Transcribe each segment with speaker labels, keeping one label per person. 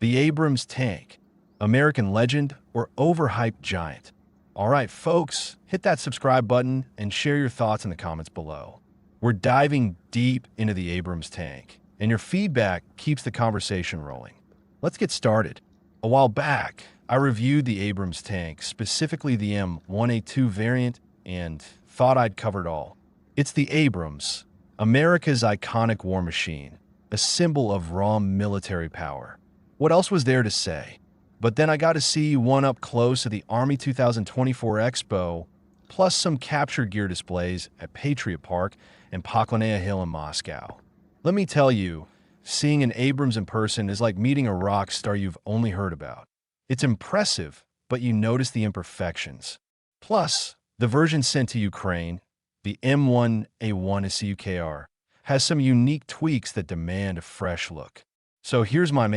Speaker 1: The Abrams tank, American legend or overhyped giant? All right, folks, hit that subscribe button and share your thoughts in the comments below. We're diving deep into the Abrams tank, and your feedback keeps the conversation rolling. Let's get started. A while back, I reviewed the Abrams tank, specifically the M1A2 variant, and thought I'd covered all. It's the Abrams, America's iconic war machine, a symbol of raw military power. What else was there to say? But then I got to see one up close at the Army 2024 Expo, plus some capture gear displays at Patriot Park and Poklonaya Hill in Moscow. Let me tell you, seeing an Abrams in person is like meeting a rock star you've only heard about. It's impressive, but you notice the imperfections. Plus, the version sent to Ukraine, the M1A1 SCUKR, has some unique tweaks that demand a fresh look. So here's my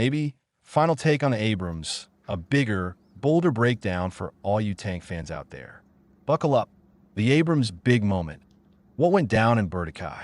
Speaker 1: final take on the Abrams, a bigger, bolder breakdown for all you tank fans out there. Buckle up. The Abrams big moment. What went down in Berdikai?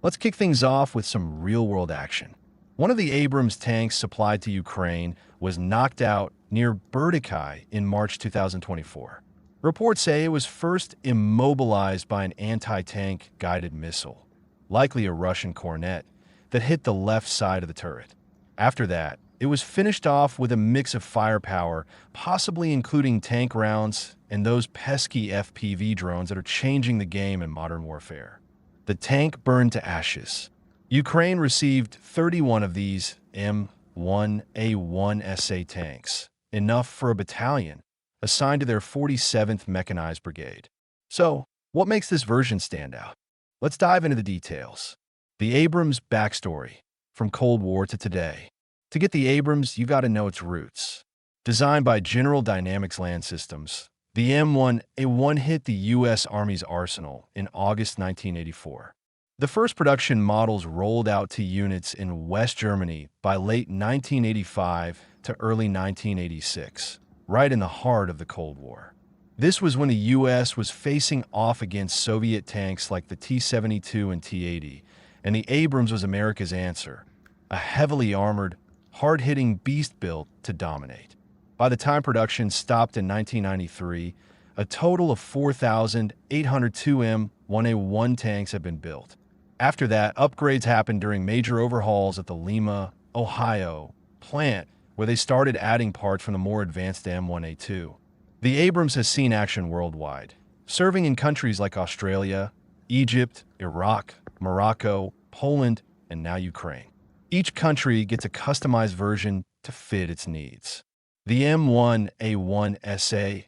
Speaker 1: Let's kick things off with some real-world action. One of the Abrams tanks supplied to Ukraine was knocked out near Berdikai in March 2024. Reports say it was first immobilized by an anti-tank guided missile, likely a Russian Kornet, that hit the left side of the turret. After that, it was finished off with a mix of firepower, possibly including tank rounds and those pesky FPV drones that are changing the game in modern warfare. The tank burned to ashes. Ukraine received 31 of these M1A1SA tanks, enough for a battalion, assigned to their 47th Mechanized Brigade. So, what makes this version stand out? Let's dive into the details. The Abrams backstory, from Cold War to today. To get the Abrams, you got to know its roots. Designed by General Dynamics Land Systems, the M1A1 hit the U.S. Army's arsenal in August 1984. The first production models rolled out to units in West Germany by late 1985 to early 1986, right in the heart of the Cold War. This was when the U.S. was facing off against Soviet tanks like the T-72 and T-80, and the Abrams was America's answer, a heavily armored, hard-hitting beast built to dominate. By the time production stopped in 1993, a total of 4,802 M1A1 tanks had been built. After that, upgrades happened during major overhauls at the Lima, Ohio plant, where they started adding parts from the more advanced M1A2. The Abrams has seen action worldwide, serving in countries like Australia, Egypt, Iraq, Morocco, Poland, and now Ukraine. Each country gets a customized version to fit its needs. The M1A1SA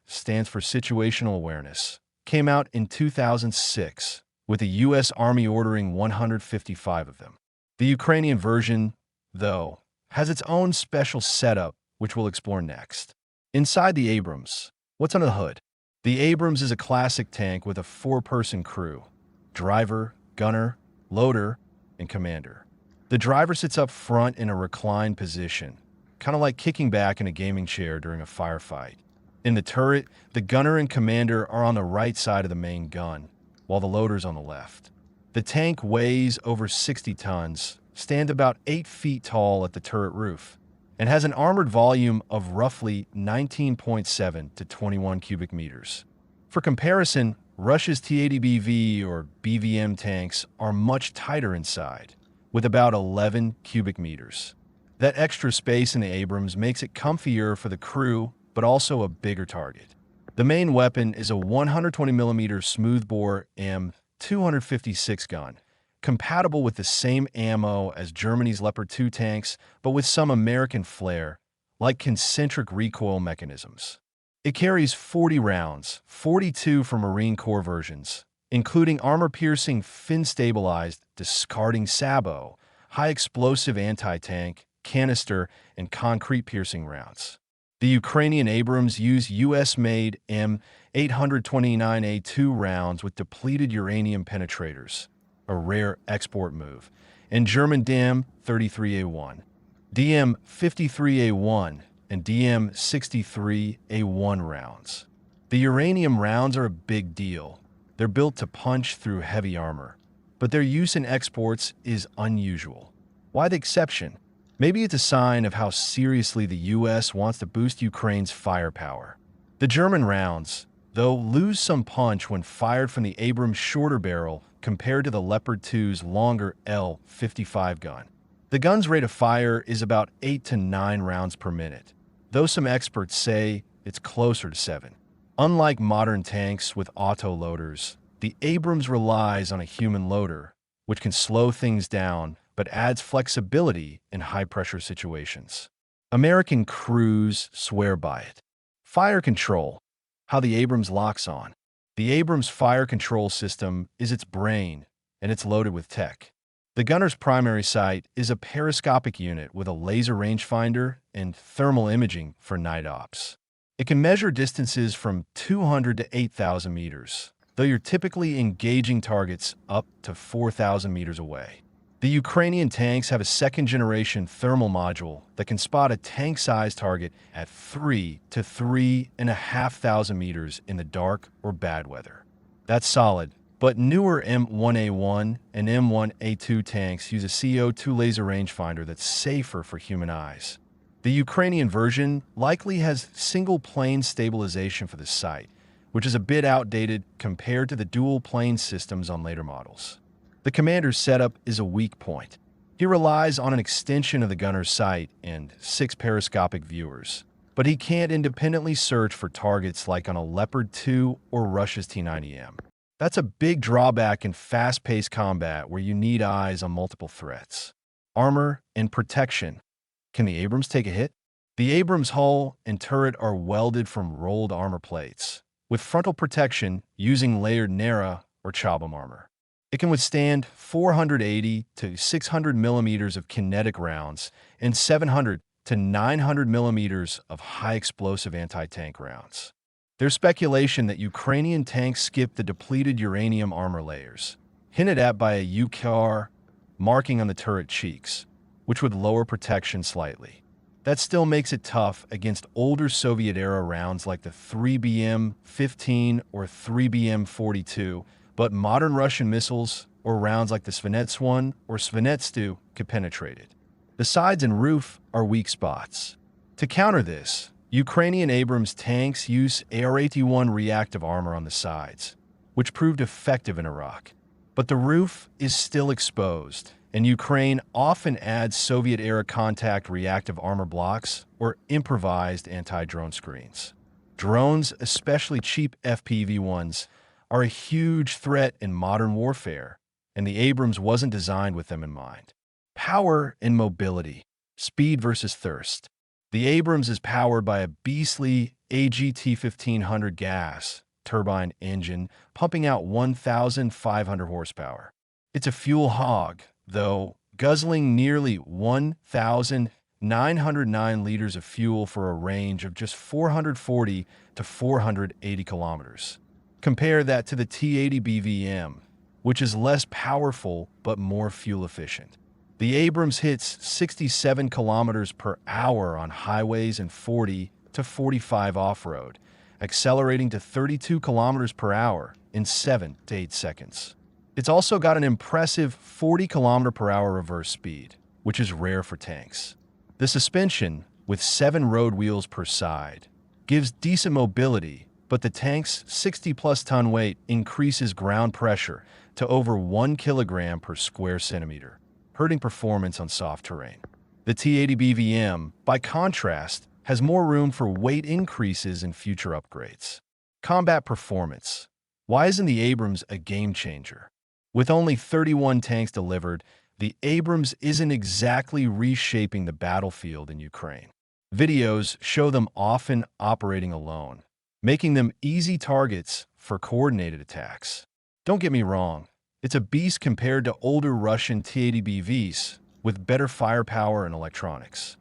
Speaker 1: stands for Situational Awareness, came out in 2006, with the U.S. Army ordering 155 of them. The Ukrainian version, though, has its own special setup, which we'll explore next. Inside the Abrams, what's under the hood? The Abrams is a classic tank with a four-person crew: driver, gunner, loader, and commander. The driver sits up front in a reclined position, kind of like kicking back in a gaming chair during a firefight. In the turret, the gunner and commander are on the right side of the main gun, while the loader's on the left. The tank weighs over 60 tons, stands about 8 feet tall at the turret roof, and has an armored volume of roughly 19.7 to 21 cubic meters. For comparison, Russia's T-80BV or BVM tanks are much tighter inside, with about 11 cubic meters. That extra space in the Abrams makes it comfier for the crew, but also a bigger target. The main weapon is a 120mm smoothbore M256 gun, compatible with the same ammo as Germany's Leopard 2 tanks, but with some American flair, like concentric recoil mechanisms. It carries 40 rounds, 42 for Marine Corps versions, including armor-piercing, fin-stabilized, discarding sabot, high-explosive anti-tank, canister, and concrete-piercing rounds. The Ukrainian Abrams use U.S.-made M829A2 rounds with depleted uranium penetrators, a rare export move, and German DM-33A1, DM-53A1, and DM-63A1 rounds. The uranium rounds are a big deal. They're built to punch through heavy armor, but their use in exports is unusual. Why the exception? Maybe it's a sign of how seriously the US wants to boost Ukraine's firepower. The German rounds, though, lose some punch when fired from the Abrams' shorter barrel compared to the Leopard 2's longer L-55 gun. The gun's rate of fire is about 8 to 9 rounds per minute, though some experts say it's closer to 7. Unlike modern tanks with auto-loaders, the Abrams relies on a human loader, which can slow things down but adds flexibility in high-pressure situations. American crews swear by it. Fire control, how the Abrams locks on. The Abrams fire control system is its brain, and it's loaded with tech. The gunner's primary sight is a periscopic unit with a laser rangefinder and thermal imaging for night ops. It can measure distances from 200 to 8,000 meters, though you're typically engaging targets up to 4,000 meters away. The Ukrainian tanks have a second-generation thermal module that can spot a tank-sized target at 3 to 3,500 meters in the dark or bad weather. That's solid, but newer M1A1 and M1A2 tanks use a CO2 laser rangefinder that's safer for human eyes. The Ukrainian version likely has single-plane stabilization for the sight, which is a bit outdated compared to the dual-plane systems on later models. The commander's setup is a weak point. He relies on an extension of the gunner's sight and 6 periscopic viewers, but he can't independently search for targets like on a Leopard 2 or Russia's T-90M. That's a big drawback in fast-paced combat where you need eyes on multiple threats. Armor and protection. Can the Abrams take a hit? The Abrams hull and turret are welded from rolled armor plates, with frontal protection using layered Nera or Chabam armor. It can withstand 480 to 600 millimeters of kinetic rounds and 700 to 900 millimeters of high-explosive anti-tank rounds. There's speculation that Ukrainian tanks skip the depleted uranium armor layers, hinted at by a UKR marking on the turret cheeks, which would lower protection slightly. That still makes it tough against older Soviet-era rounds like the 3BM-15 or 3BM-42, but modern Russian missiles or rounds like the Svinets-1 or Svinets-2 could penetrate it. The sides and roof are weak spots. To counter this, Ukrainian Abrams tanks use AR-81 reactive armor on the sides, which proved effective in Iraq. But the roof is still exposed, and Ukraine often adds Soviet-era contact reactive armor blocks or improvised anti-drone screens. Drones, especially cheap FPV ones, are a huge threat in modern warfare, and the Abrams wasn't designed with them in mind. Power and mobility, speed versus thirst. The Abrams is powered by a beastly AGT-1500 gas turbine engine pumping out 1,500 horsepower. It's a fuel hog, though, guzzling nearly 1,909 liters of fuel for a range of just 440 to 480 kilometers. Compare that to the T-80 BVM, which is less powerful but more fuel efficient. The Abrams hits 67 kilometers per hour on highways and 40 to 45 off-road, accelerating to 32 kilometers per hour in 7 to 8 seconds. It's also got an impressive 40 km per hour reverse speed, which is rare for tanks. The suspension, with 7 road wheels per side, gives decent mobility, but the tank's 60-plus ton weight increases ground pressure to over 1 kilogram per square centimeter, hurting performance on soft terrain. The T-80 BVM, by contrast, has more room for weight increases in future upgrades. Combat performance. Why isn't the Abrams a game changer? With only 31 tanks delivered, the Abrams isn't exactly reshaping the battlefield in Ukraine. Videos show them often operating alone, making them easy targets for coordinated attacks. Don't get me wrong, it's a beast compared to older Russian T-80 BVs with better firepower and electronics.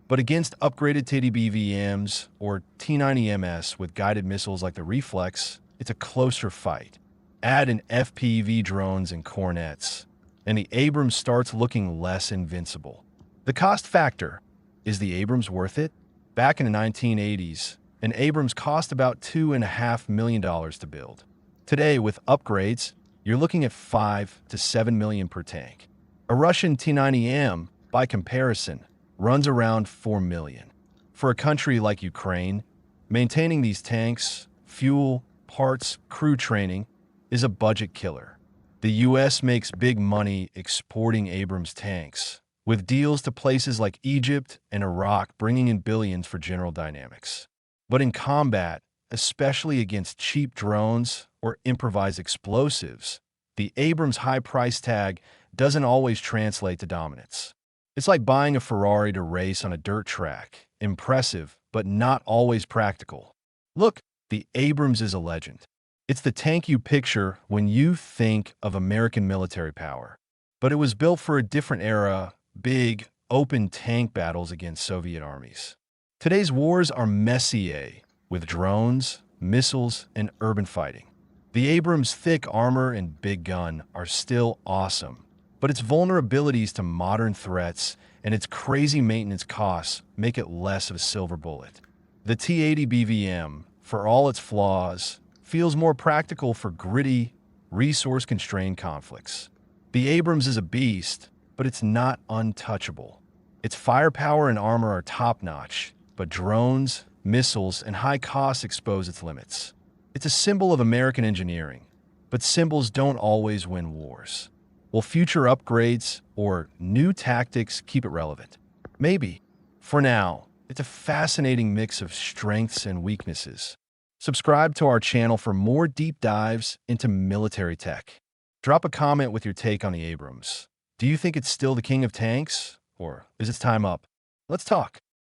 Speaker 1: But against upgraded T-80 BVMs or T-90MS with guided missiles like the Reflex, it's a closer fight. Add in FPV drones and cornets, and the Abrams starts looking less invincible. The cost factor. Is the Abrams worth it? Back in the 1980s, an Abrams cost about $2.5 million to build. Today, with upgrades, you're looking at $5 to $7 million per tank. A Russian T-90M, by comparison, runs around 4 million. For a country like Ukraine, maintaining these tanks, fuel, parts, crew training is a budget killer. The US makes big money exporting Abrams tanks, with deals to places like Egypt and Iraq bringing in billions for General Dynamics. But in combat, especially against cheap drones or improvised explosives, the Abrams high price tag doesn't always translate to dominance. It's like buying a Ferrari to race on a dirt track. Impressive, but not always practical. Look, the Abrams is a legend. It's the tank you picture when you think of American military power. But it was built for a different era, big, open tank battles against Soviet armies. Today's wars are messier, with drones, missiles, and urban fighting. The Abrams' thick armor and big gun are still awesome, but its vulnerabilities to modern threats and its crazy maintenance costs make it less of a silver bullet. The T-80 BVM, for all its flaws, feels more practical for gritty, resource-constrained conflicts. The Abrams is a beast, but it's not untouchable. Its firepower and armor are top-notch, but drones, missiles, and high costs expose its limits. It's a symbol of American engineering, but symbols don't always win wars. Will future upgrades or new tactics keep it relevant? Maybe. For now, it's a fascinating mix of strengths and weaknesses. Subscribe to our channel for more deep dives into military tech. Drop a comment with your take on the Abrams. Do you think it's still the king of tanks, or is its time up? Let's talk.